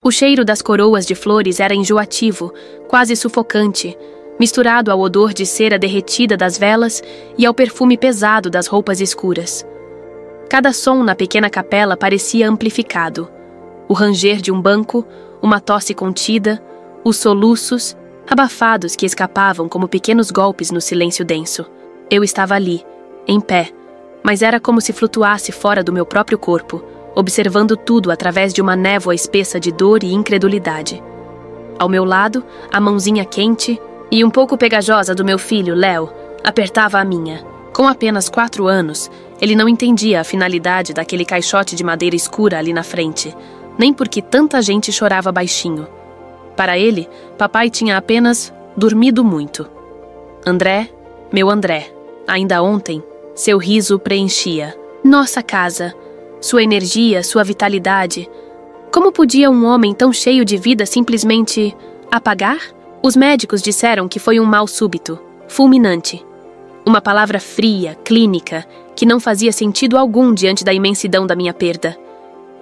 O cheiro das coroas de flores era enjoativo, quase sufocante, misturado ao odor de cera derretida das velas e ao perfume pesado das roupas escuras. Cada som na pequena capela parecia amplificado. O ranger de um banco, uma tosse contida, os soluços, abafados que escapavam como pequenos golpes no silêncio denso. Eu estava ali, em pé, mas era como se flutuasse fora do meu próprio corpo, observando tudo através de uma névoa espessa de dor e incredulidade. Ao meu lado, a mãozinha quente e um pouco pegajosa do meu filho, Léo, apertava a minha. Com apenas 4 anos, ele não entendia a finalidade daquele caixote de madeira escura ali na frente, nem porque tanta gente chorava baixinho. Para ele, papai tinha apenas dormido muito. André, meu André, ainda ontem, seu riso preenchia nossa casa, sua energia, sua vitalidade. Como podia um homem tão cheio de vida simplesmente apagar? Os médicos disseram que foi um mal súbito, fulminante. Uma palavra fria, clínica, que não fazia sentido algum diante da imensidão da minha perda.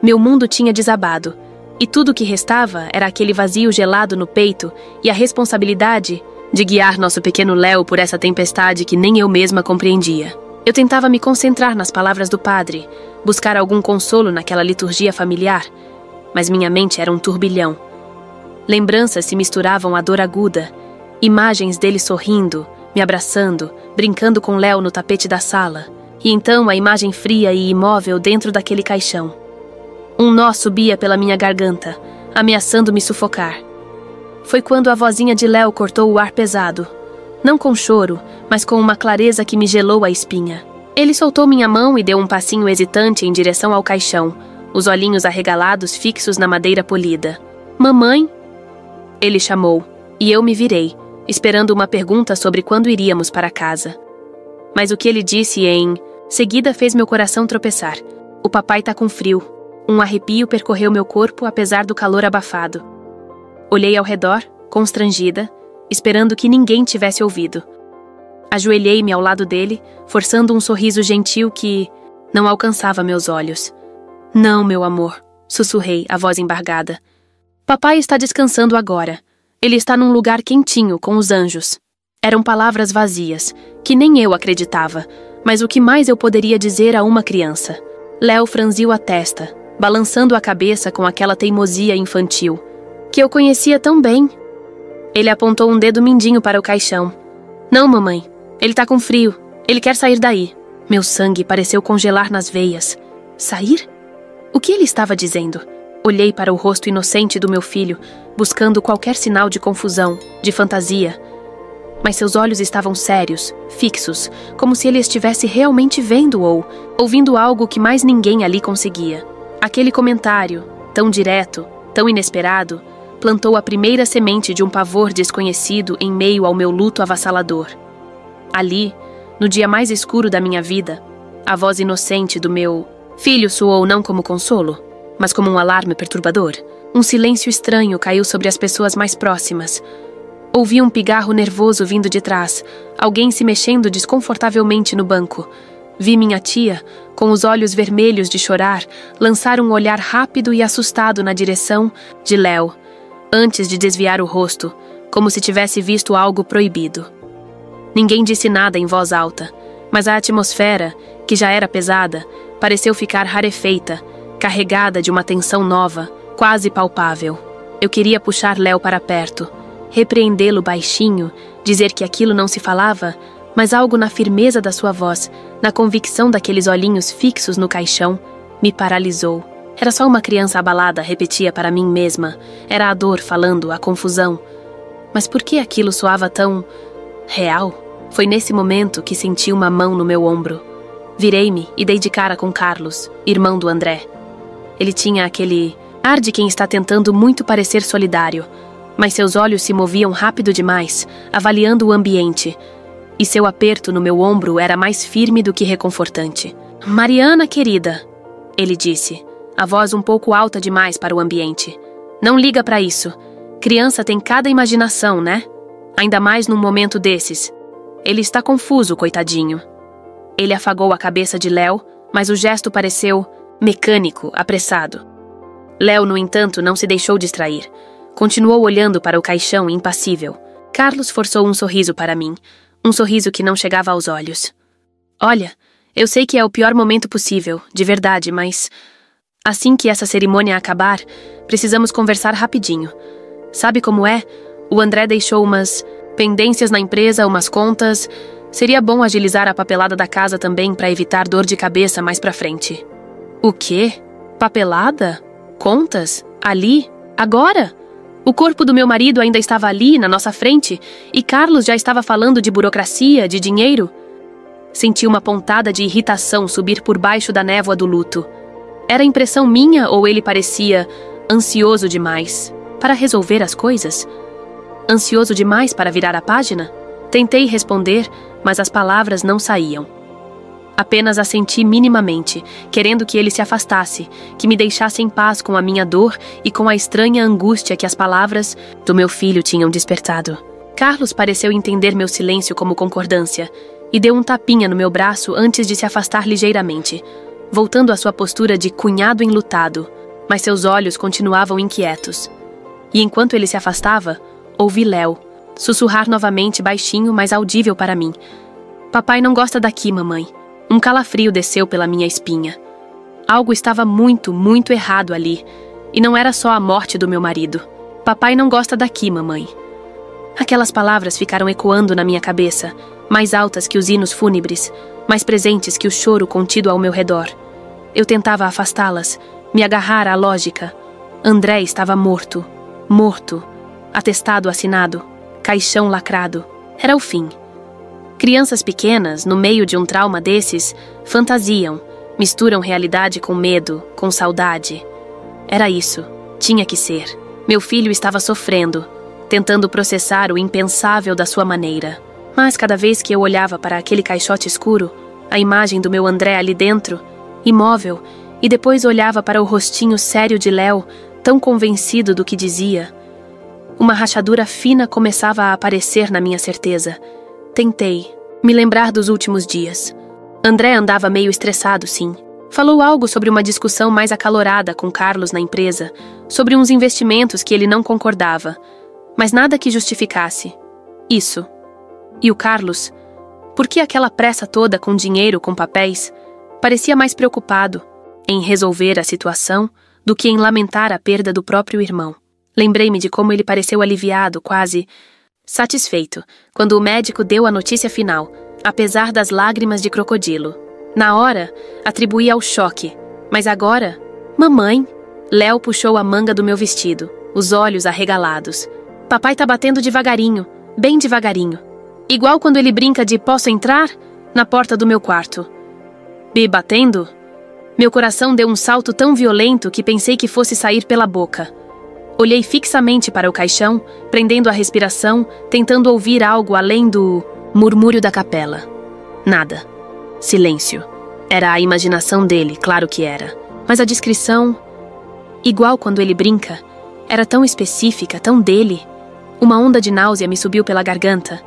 Meu mundo tinha desabado, e tudo o que restava era aquele vazio gelado no peito e a responsabilidade de guiar nosso pequeno Léo por essa tempestade que nem eu mesma compreendia. Eu tentava me concentrar nas palavras do padre, buscar algum consolo naquela liturgia familiar, mas minha mente era um turbilhão. Lembranças se misturavam à dor aguda, imagens dele sorrindo, me abraçando, brincando com Léo no tapete da sala, e então a imagem fria e imóvel dentro daquele caixão. Um nó subia pela minha garganta, ameaçando me sufocar. Foi quando a vozinha de Léo cortou o ar pesado, não com choro, mas com uma clareza que me gelou a espinha. Ele soltou minha mão e deu um passinho hesitante em direção ao caixão, os olhinhos arregalados fixos na madeira polida. "Mamãe?" Ele chamou, e eu me virei, esperando uma pergunta sobre quando iríamos para casa. Mas o que ele disse em seguida fez meu coração tropeçar. "O papai tá com frio." Um arrepio percorreu meu corpo apesar do calor abafado. Olhei ao redor, constrangida, esperando que ninguém tivesse ouvido. Ajoelhei-me ao lado dele, forçando um sorriso gentil que não alcançava meus olhos. "Não, meu amor", sussurrei, a voz embargada. "Papai está descansando agora. Ele está num lugar quentinho com os anjos." Eram palavras vazias, que nem eu acreditava, mas o que mais eu poderia dizer a uma criança? Léo franziu a testa, balançando a cabeça com aquela teimosia infantil, que eu conhecia tão bem. Ele apontou um dedo mindinho para o caixão. "Não, mamãe. Ele tá com frio. Ele quer sair daí." Meu sangue pareceu congelar nas veias. Sair? O que ele estava dizendo? Olhei para o rosto inocente do meu filho, buscando qualquer sinal de confusão, de fantasia. Mas seus olhos estavam sérios, fixos, como se ele estivesse realmente vendo ou ouvindo algo que mais ninguém ali conseguia. Aquele comentário, tão direto, tão inesperado, plantou a primeira semente de um pavor desconhecido em meio ao meu luto avassalador. Ali, no dia mais escuro da minha vida, a voz inocente do meu filho soou não como consolo, mas como um alarme perturbador. Um silêncio estranho caiu sobre as pessoas mais próximas. Ouvi um pigarro nervoso vindo de trás, alguém se mexendo desconfortavelmente no banco. Vi minha tia, com os olhos vermelhos de chorar, lançar um olhar rápido e assustado na direção de Léo, antes de desviar o rosto, como se tivesse visto algo proibido. Ninguém disse nada em voz alta, mas a atmosfera, que já era pesada, pareceu ficar rarefeita, carregada de uma tensão nova, quase palpável. Eu queria puxar Léo para perto, repreendê-lo baixinho, dizer que aquilo não se falava, mas algo na firmeza da sua voz, na convicção daqueles olhinhos fixos no caixão, me paralisou. Era só uma criança abalada, repetia para mim mesma. Era a dor falando, a confusão. Mas por que aquilo soava tão real? Foi nesse momento que senti uma mão no meu ombro. Virei-me e dei de cara com Carlos, irmão do André. Ele tinha aquele ar de quem está tentando muito parecer solidário, mas seus olhos se moviam rápido demais, avaliando o ambiente, e seu aperto no meu ombro era mais firme do que reconfortante. "Mariana, querida", ele disse, a voz um pouco alta demais para o ambiente. "Não liga para isso. Criança tem cada imaginação, né? Ainda mais num momento desses. Ele está confuso, coitadinho." Ele afagou a cabeça de Léo, mas o gesto pareceu mecânico, apressado. Léo, no entanto, não se deixou distrair. Continuou olhando para o caixão impassível. Carlos forçou um sorriso para mim, um sorriso que não chegava aos olhos. Olha, eu sei que é o pior momento possível, de verdade, mas... assim que essa cerimônia acabar, precisamos conversar rapidinho. Sabe como é? O André deixou umas pendências na empresa, umas contas. Seria bom agilizar a papelada da casa também para evitar dor de cabeça mais pra frente. O quê? Papelada? Contas? Ali? Agora? O corpo do meu marido ainda estava ali, na nossa frente, e Carlos já estava falando de burocracia, de dinheiro. Senti uma pontada de irritação subir por baixo da névoa do luto. Era impressão minha ou ele parecia ansioso demais para resolver as coisas? Ansioso demais para virar a página? Tentei responder, mas as palavras não saíam. Apenas assenti minimamente, querendo que ele se afastasse, que me deixasse em paz com a minha dor e com a estranha angústia que as palavras do meu filho tinham despertado. Carlos pareceu entender meu silêncio como concordância e deu um tapinha no meu braço antes de se afastar ligeiramente, voltando à sua postura de cunhado enlutado, mas seus olhos continuavam inquietos. E enquanto ele se afastava, ouvi Léo sussurrar novamente baixinho, mas audível para mim. Papai não gosta daqui, mamãe. Um calafrio desceu pela minha espinha. Algo estava muito, muito errado ali, e não era só a morte do meu marido. Papai não gosta daqui, mamãe. Aquelas palavras ficaram ecoando na minha cabeça, mais altas que os hinos fúnebres, mais presentes que o choro contido ao meu redor. Eu tentava afastá-las, me agarrar à lógica. André estava morto. Morto. Atestado assinado. Caixão lacrado. Era o fim. Crianças pequenas, no meio de um trauma desses, fantasiam, misturam realidade com medo, com saudade. Era isso. Tinha que ser. Meu filho estava sofrendo, tentando processar o impensável da sua maneira. Mas cada vez que eu olhava para aquele caixote escuro, a imagem do meu André ali dentro, imóvel, e depois olhava para o rostinho sério de Léo, tão convencido do que dizia, uma rachadura fina começava a aparecer na minha certeza. Tentei me lembrar dos últimos dias. André andava meio estressado, sim. Falou algo sobre uma discussão mais acalorada com Carlos na empresa, sobre uns investimentos que ele não concordava, mas nada que justificasse. Isso. E o Carlos? Por que aquela pressa toda com dinheiro, com papéis? Parecia mais preocupado em resolver a situação do que em lamentar a perda do próprio irmão. Lembrei-me de como ele pareceu aliviado, quase satisfeito, quando o médico deu a notícia final, apesar das lágrimas de crocodilo. Na hora, atribuí ao choque, mas agora... Mamãe! Léo puxou a manga do meu vestido, os olhos arregalados. Papai tá batendo devagarinho, bem devagarinho. Igual quando ele brinca de posso entrar? Na porta do meu quarto. Bi batendo? Meu coração deu um salto tão violento que pensei que fosse sair pela boca. Olhei fixamente para o caixão, prendendo a respiração, tentando ouvir algo além do murmúrio da capela. Nada. Silêncio. Era a imaginação dele, claro que era. Mas a descrição, igual quando ele brinca, era tão específica, tão dele. Uma onda de náusea me subiu pela garganta.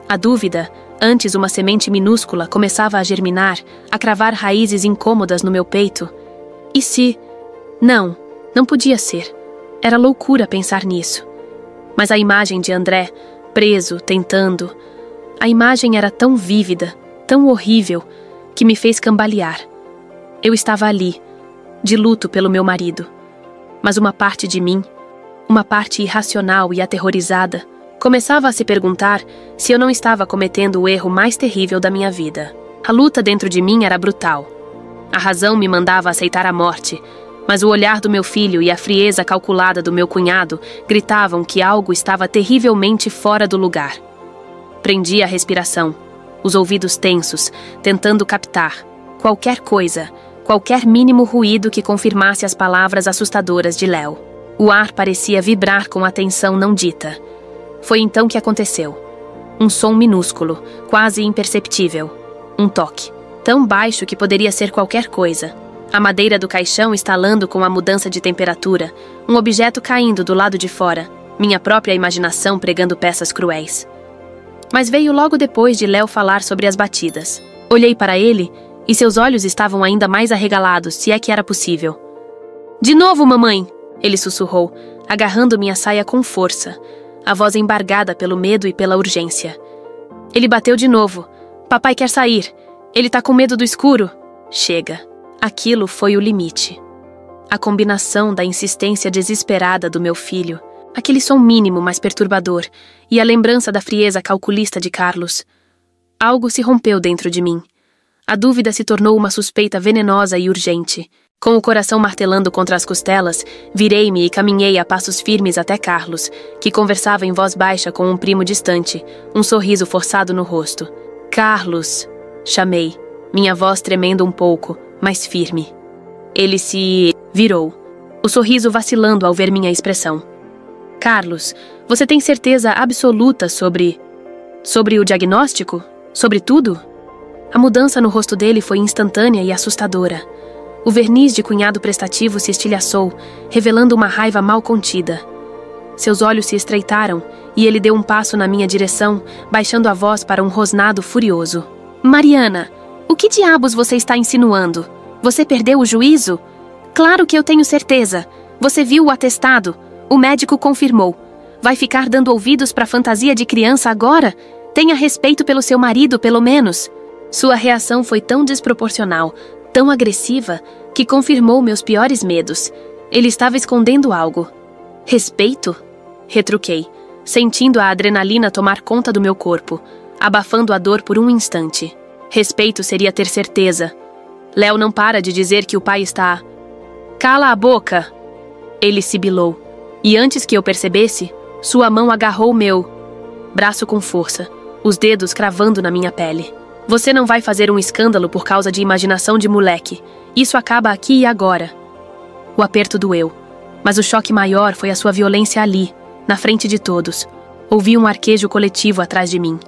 A dúvida, antes uma semente minúscula, começava a germinar, a cravar raízes incômodas no meu peito. E se... Não, não podia ser. Era loucura pensar nisso. Mas a imagem de André, preso, tentando... A imagem era tão vívida, tão horrível, que me fez cambalear. Eu estava ali, de luto pelo meu marido. Mas uma parte de mim, uma parte irracional e aterrorizada, começava a se perguntar se eu não estava cometendo o erro mais terrível da minha vida. A luta dentro de mim era brutal. A razão me mandava aceitar a morte, mas o olhar do meu filho e a frieza calculada do meu cunhado gritavam que algo estava terrivelmente fora do lugar. Prendi a respiração, os ouvidos tensos, tentando captar qualquer coisa, qualquer mínimo ruído que confirmasse as palavras assustadoras de Léo. O ar parecia vibrar com a tensão não dita. Foi então que aconteceu. Um som minúsculo, quase imperceptível. Um toque, tão baixo que poderia ser qualquer coisa. A madeira do caixão estalando com a mudança de temperatura, um objeto caindo do lado de fora, minha própria imaginação pregando peças cruéis. Mas veio logo depois de Léo falar sobre as batidas. Olhei para ele e seus olhos estavam ainda mais arregalados, se é que era possível. De novo, mamãe! ele sussurrou, agarrando minha saia com força, a voz embargada pelo medo e pela urgência. Ele bateu de novo. Papai quer sair. Ele tá com medo do escuro. Chega. Aquilo foi o limite. A combinação da insistência desesperada do meu filho, aquele som mínimo mas perturbador, e a lembrança da frieza calculista de Carlos. Algo se rompeu dentro de mim. A dúvida se tornou uma suspeita venenosa e urgente. Com o coração martelando contra as costelas, virei-me e caminhei a passos firmes até Carlos, que conversava em voz baixa com um primo distante, um sorriso forçado no rosto. Carlos! Chamei, minha voz tremendo um pouco, mas firme. Ele se virou, o sorriso vacilando ao ver minha expressão. Carlos, você tem certeza absoluta sobre o diagnóstico? Sobre tudo? A mudança no rosto dele foi instantânea e assustadora. O verniz de cunhado prestativo se estilhaçou, revelando uma raiva mal contida. Seus olhos se estreitaram e ele deu um passo na minha direção, baixando a voz para um rosnado furioso. Mariana, o que diabos você está insinuando? Você perdeu o juízo? Claro que eu tenho certeza. Você viu o atestado. O médico confirmou. Vai ficar dando ouvidos para fantasia de criança agora? Tenha respeito pelo seu marido, pelo menos. Sua reação foi tão desproporcional, tão agressiva, que confirmou meus piores medos. Ele estava escondendo algo. Respeito? Retruquei, sentindo a adrenalina tomar conta do meu corpo, abafando a dor por um instante. Respeito seria ter certeza. Léo não para de dizer que o pai está... Cala a boca! Ele sibilou, e antes que eu percebesse, sua mão agarrou meu braço com força, os dedos cravando na minha pele. Você não vai fazer um escândalo por causa de imaginação de moleque. Isso acaba aqui e agora. O aperto doeu, mas o choque maior foi a sua violência ali, na frente de todos. Ouvi um arquejo coletivo atrás de mim.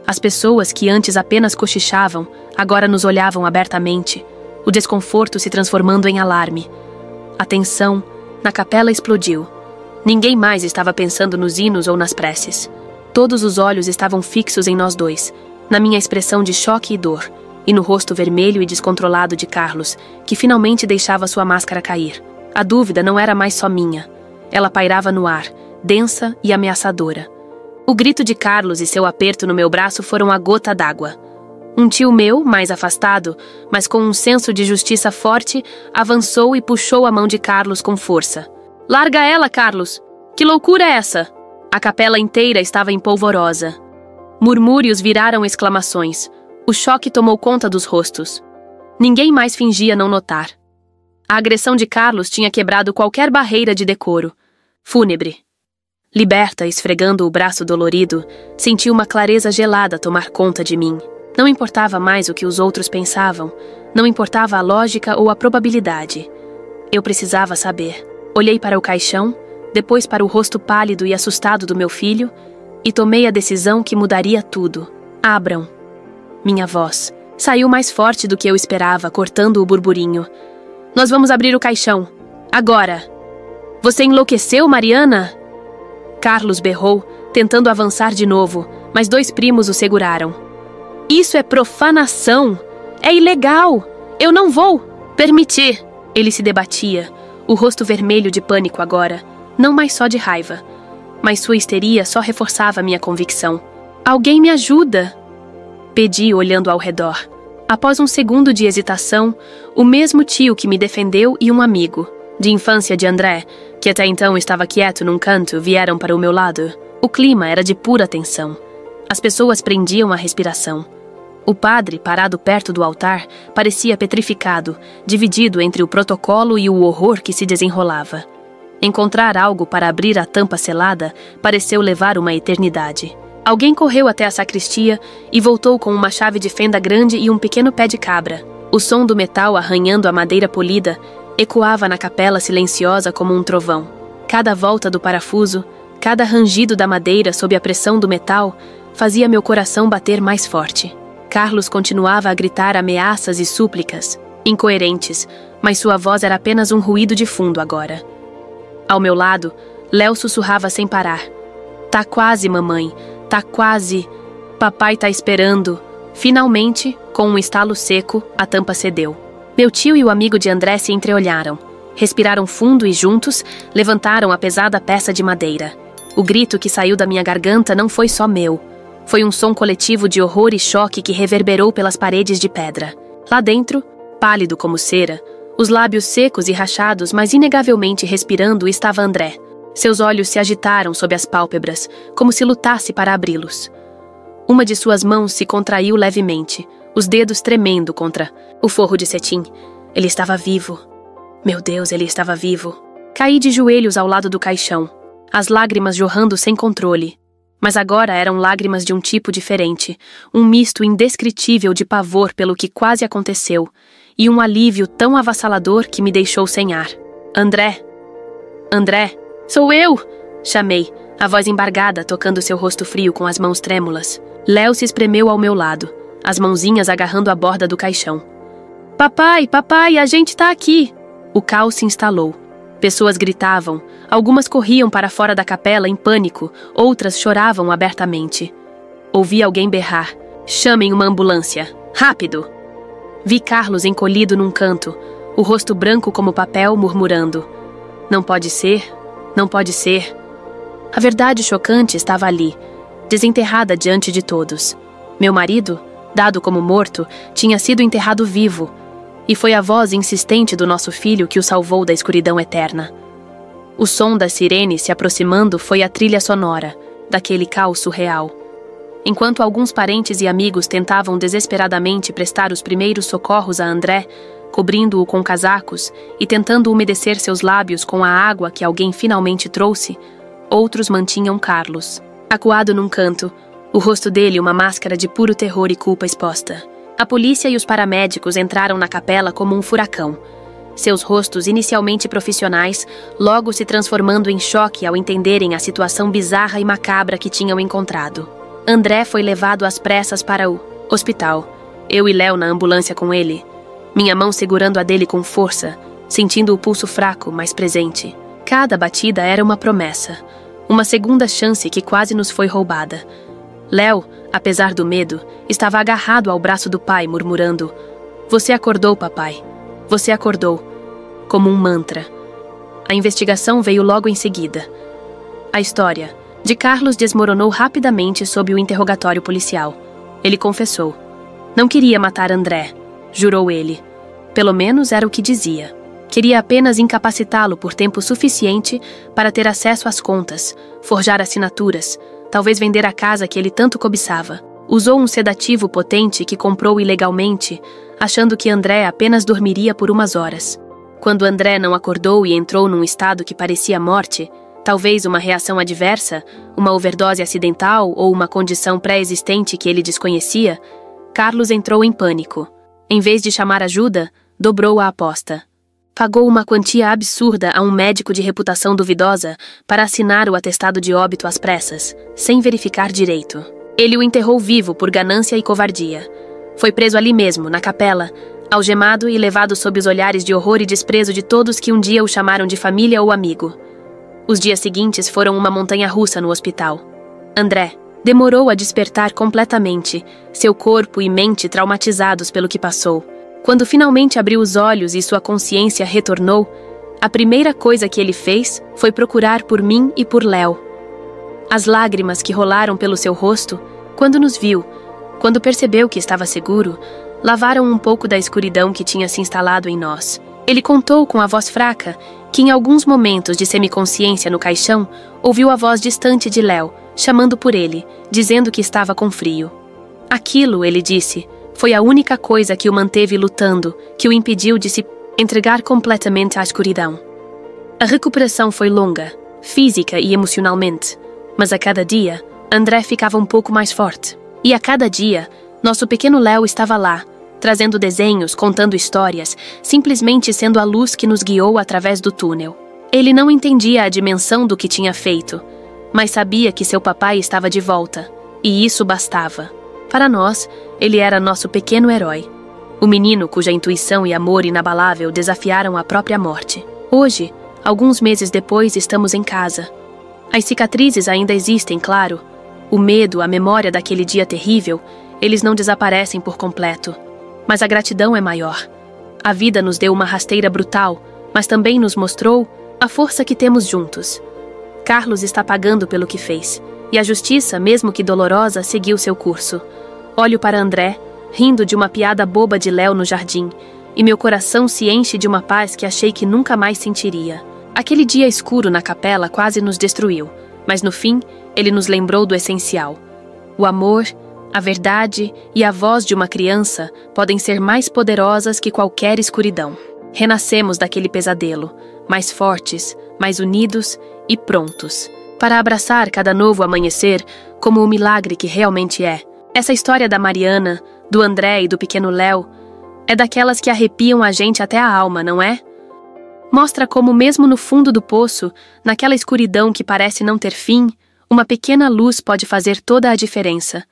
As pessoas que antes apenas cochichavam, agora nos olhavam abertamente, o desconforto se transformando em alarme. A tensão na capela explodiu. Ninguém mais estava pensando nos hinos ou nas preces. Todos os olhos estavam fixos em nós dois, na minha expressão de choque e dor, e no rosto vermelho e descontrolado de Carlos, que finalmente deixava sua máscara cair. A dúvida não era mais só minha. Ela pairava no ar, densa e ameaçadora. O grito de Carlos e seu aperto no meu braço foram a gota d'água. Um tio meu, mais afastado, mas com um senso de justiça forte, avançou e puxou a mão de Carlos com força. Larga ela, Carlos! Que loucura é essa? A capela inteira estava em polvorosa. Murmúrios viraram exclamações. O choque tomou conta dos rostos. Ninguém mais fingia não notar. A agressão de Carlos tinha quebrado qualquer barreira de decoro. Fúnebre. Liberta, esfregando o braço dolorido, senti uma clareza gelada tomar conta de mim. Não importava mais o que os outros pensavam, não importava a lógica ou a probabilidade. Eu precisava saber. Olhei para o caixão, depois para o rosto pálido e assustado do meu filho, e tomei a decisão que mudaria tudo. Abram. Minha voz saiu mais forte do que eu esperava, cortando o burburinho. Nós vamos abrir o caixão. Agora. Você enlouqueceu, Mariana? Carlos berrou, tentando avançar de novo, mas dois primos o seguraram. Isso é profanação! É ilegal! Eu não vou permitir! Ele se debatia, o rosto vermelho de pânico agora, não mais só de raiva. Mas sua histeria só reforçava minha convicção. Alguém me ajuda! Pedi, olhando ao redor. Após um segundo de hesitação, o mesmo tio que me defendeu e um amigo, de infância de André, que até então estava quieto num canto, vieram para o meu lado. O clima era de pura tensão. As pessoas prendiam a respiração. O padre, parado perto do altar, parecia petrificado, dividido entre o protocolo e o horror que se desenrolava. Encontrar algo para abrir a tampa selada pareceu levar uma eternidade. Alguém correu até a sacristia e voltou com uma chave de fenda grande e um pequeno pé de cabra. O som do metal arranhando a madeira polida ecoava na capela silenciosa como um trovão. Cada volta do parafuso, cada rangido da madeira sob a pressão do metal, fazia meu coração bater mais forte. Carlos continuava a gritar ameaças e súplicas, incoerentes, mas sua voz era apenas um ruído de fundo agora. Ao meu lado, Léo sussurrava sem parar. Tá quase, mamãe. Tá quase. Papai tá esperando. Finalmente, com um estalo seco, a tampa cedeu. Meu tio e o amigo de André se entreolharam. Respiraram fundo e, juntos, levantaram a pesada peça de madeira. O grito que saiu da minha garganta não foi só meu. Foi um som coletivo de horror e choque que reverberou pelas paredes de pedra. Lá dentro, pálido como cera, os lábios secos e rachados, mas inegavelmente respirando, estava André. Seus olhos se agitaram sob as pálpebras, como se lutasse para abri-los. Uma de suas mãos se contraiu levemente, os dedos tremendo contra o forro de cetim. Ele estava vivo. Meu Deus, ele estava vivo. Caí de joelhos ao lado do caixão, as lágrimas jorrando sem controle. Mas agora eram lágrimas de um tipo diferente, um misto indescritível de pavor pelo que quase aconteceu, e um alívio tão avassalador que me deixou sem ar. André! André! Sou eu! Chamei, a voz embargada tocando seu rosto frio com as mãos trêmulas. Léo se espremeu ao meu lado, as mãozinhas agarrando a borda do caixão. Papai, papai, a gente tá aqui! O caos se instalou. Pessoas gritavam, algumas corriam para fora da capela em pânico, outras choravam abertamente. Ouvi alguém berrar: chamem uma ambulância! Rápido! Vi Carlos encolhido num canto, o rosto branco como papel, murmurando: não pode ser, não pode ser. A verdade chocante estava ali, desenterrada diante de todos. Meu marido, dado como morto, tinha sido enterrado vivo, e foi a voz insistente do nosso filho que o salvou da escuridão eterna. O som das sirenes se aproximando foi a trilha sonora daquele caos surreal. Enquanto alguns parentes e amigos tentavam desesperadamente prestar os primeiros socorros a André, cobrindo-o com casacos e tentando umedecer seus lábios com a água que alguém finalmente trouxe, outros mantinham Carlos, acuado num canto, o rosto dele uma máscara de puro terror e culpa exposta. A polícia e os paramédicos entraram na capela como um furacão. Seus rostos, inicialmente profissionais, logo se transformando em choque ao entenderem a situação bizarra e macabra que tinham encontrado. André foi levado às pressas para o hospital. Eu e Léo na ambulância com ele. Minha mão segurando a dele com força, sentindo o pulso fraco, mas presente. Cada batida era uma promessa. Uma segunda chance que quase nos foi roubada. Léo, apesar do medo, estava agarrado ao braço do pai, murmurando: "Você acordou, papai. Você acordou." Como um mantra. A investigação veio logo em seguida. A história de Carlos desmoronou rapidamente sob o interrogatório policial. Ele confessou. Não queria matar André, jurou ele. Pelo menos era o que dizia. Queria apenas incapacitá-lo por tempo suficiente para ter acesso às contas, forjar assinaturas, talvez vender a casa que ele tanto cobiçava. Usou um sedativo potente que comprou ilegalmente, achando que André apenas dormiria por umas horas. Quando André não acordou e entrou num estado que parecia morte, talvez uma reação adversa, uma overdose acidental ou uma condição pré-existente que ele desconhecia, Carlos entrou em pânico. Em vez de chamar ajuda, dobrou a aposta. Pagou uma quantia absurda a um médico de reputação duvidosa para assinar o atestado de óbito às pressas, sem verificar direito. Ele o enterrou vivo por ganância e covardia. Foi preso ali mesmo, na capela, algemado e levado sob os olhares de horror e desprezo de todos que um dia o chamaram de família ou amigo. Os dias seguintes foram uma montanha-russa no hospital. André demorou a despertar completamente, seu corpo e mente traumatizados pelo que passou. Quando finalmente abriu os olhos e sua consciência retornou, a primeira coisa que ele fez foi procurar por mim e por Léo. As lágrimas que rolaram pelo seu rosto, quando nos viu, quando percebeu que estava seguro, lavaram um pouco da escuridão que tinha se instalado em nós. Ele contou com a voz fraca que em alguns momentos de semiconsciência no caixão, ouviu a voz distante de Léo, chamando por ele, dizendo que estava com frio. Aquilo, ele disse, foi a única coisa que o manteve lutando, que o impediu de se entregar completamente à escuridão. A recuperação foi longa, física e emocionalmente, mas a cada dia, André ficava um pouco mais forte. E a cada dia, nosso pequeno Léo estava lá, trazendo desenhos, contando histórias, simplesmente sendo a luz que nos guiou através do túnel. Ele não entendia a dimensão do que tinha feito, mas sabia que seu papai estava de volta, e isso bastava. Para nós, ele era nosso pequeno herói. O menino cuja intuição e amor inabalável desafiaram a própria morte. Hoje, alguns meses depois, estamos em casa. As cicatrizes ainda existem, claro. O medo, a memória daquele dia terrível, eles não desaparecem por completo. Mas a gratidão é maior. A vida nos deu uma rasteira brutal, mas também nos mostrou a força que temos juntos. Carlos está pagando pelo que fez, e a justiça, mesmo que dolorosa, seguiu seu curso. Olho para André, rindo de uma piada boba de Léo no jardim, e meu coração se enche de uma paz que achei que nunca mais sentiria. Aquele dia escuro na capela quase nos destruiu, mas no fim, ele nos lembrou do essencial. O amor, a verdade e a voz de uma criança podem ser mais poderosas que qualquer escuridão. Renascemos daquele pesadelo, mais fortes, mais unidos e prontos, para abraçar cada novo amanhecer como o milagre que realmente é. Essa história da Mariana, do André e do pequeno Léo é daquelas que arrepiam a gente até a alma, não é? Mostra como mesmo no fundo do poço, naquela escuridão que parece não ter fim, uma pequena luz pode fazer toda a diferença.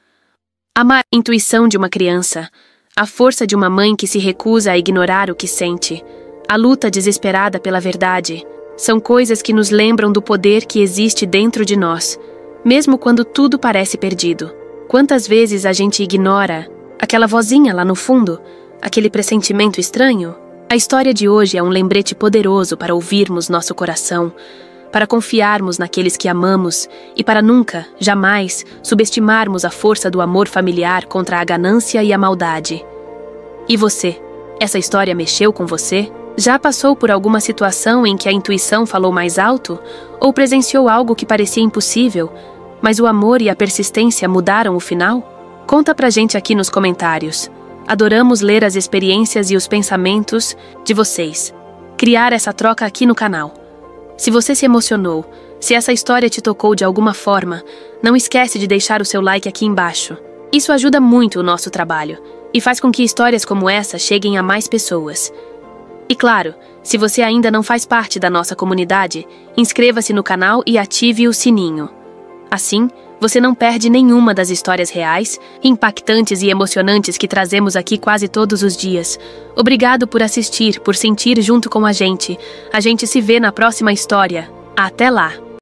A intuição de uma criança, a força de uma mãe que se recusa a ignorar o que sente, a luta desesperada pela verdade, são coisas que nos lembram do poder que existe dentro de nós, mesmo quando tudo parece perdido. Quantas vezes a gente ignora aquela vozinha lá no fundo, aquele pressentimento estranho? A história de hoje é um lembrete poderoso para ouvirmos nosso coração, para confiarmos naqueles que amamos e para nunca, jamais, subestimarmos a força do amor familiar contra a ganância e a maldade. E você? Essa história mexeu com você? Já passou por alguma situação em que a intuição falou mais alto? Ou presenciou algo que parecia impossível, mas o amor e a persistência mudaram o final? Conta pra gente aqui nos comentários. Adoramos ler as experiências e os pensamentos de vocês. Criar essa troca aqui no canal. Se você se emocionou, se essa história te tocou de alguma forma, não esquece de deixar o seu like aqui embaixo. Isso ajuda muito o nosso trabalho e faz com que histórias como essa cheguem a mais pessoas. E claro, se você ainda não faz parte da nossa comunidade, inscreva-se no canal e ative o sininho. Assim, você não perde nenhuma das histórias reais, impactantes e emocionantes que trazemos aqui quase todos os dias. Obrigado por assistir, por sentir junto com a gente. A gente se vê na próxima história. Até lá!